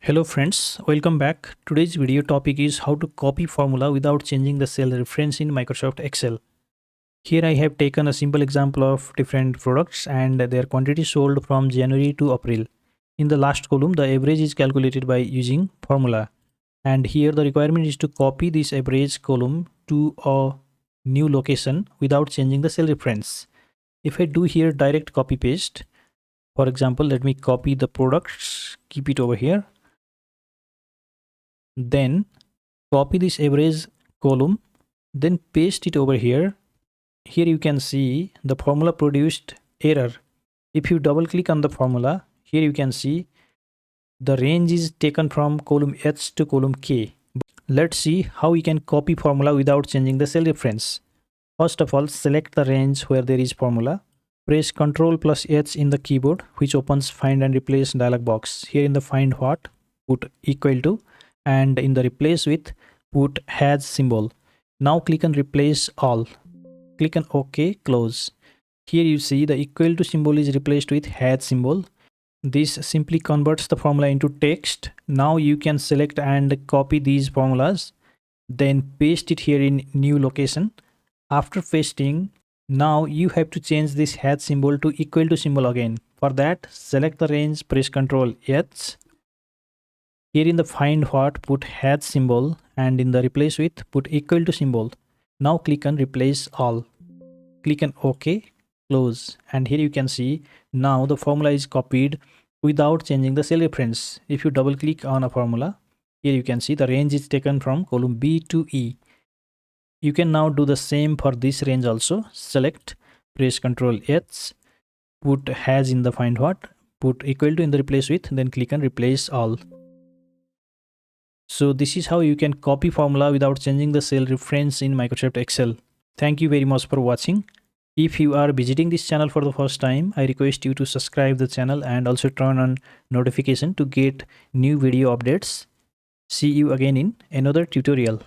Hello friends, welcome back. Today's video topic is how to copy formula without changing the cell reference in Microsoft Excel. Here I have taken a simple example of different products and their quantity sold from January to April. In the last column, the average is calculated by using formula. And here the requirement is to copy this average column to a new location without changing the cell reference. If I do here direct copy paste, for example, let me copy the products, keep it over here. Then copy this average column, then paste it over here. Here you can see the formula produced error. If you double click on the formula, here you can see the range is taken from column H to column K. Let's see how we can copy formula without changing the cell reference. First of all, select the range where there is formula. Press Ctrl plus H in the keyboard, which opens Find and Replace dialog box. Here in the Find What, put equal to, and in the Replace With, put Has symbol. Now click on Replace All. Click on OK, close. Here you see the equal to symbol is replaced with Has symbol. This simply converts the formula into text. Now you can select and copy these formulas, then paste it here in new location. After pasting, now you have to change this Has symbol to equal to symbol again. For that, select the range, press Ctrl H. Here in the Find What, put Has symbol, and in the Replace With, put equal to symbol. Now click on Replace All. Click on OK, close, and here you can see now the formula is copied without changing the cell reference. If you double click on a formula, here you can see the range is taken from column B to E. You can now do the same for this range also. Select, press Ctrl H, put Has in the Find What, put equal to in the Replace With, then click on Replace All. So this is how you can copy formula without changing the cell reference in Microsoft Excel. Thank you very much for watching. If you are visiting this channel for the first time, I request you to subscribe the channel and also turn on notification to get new video updates. See you again in another tutorial.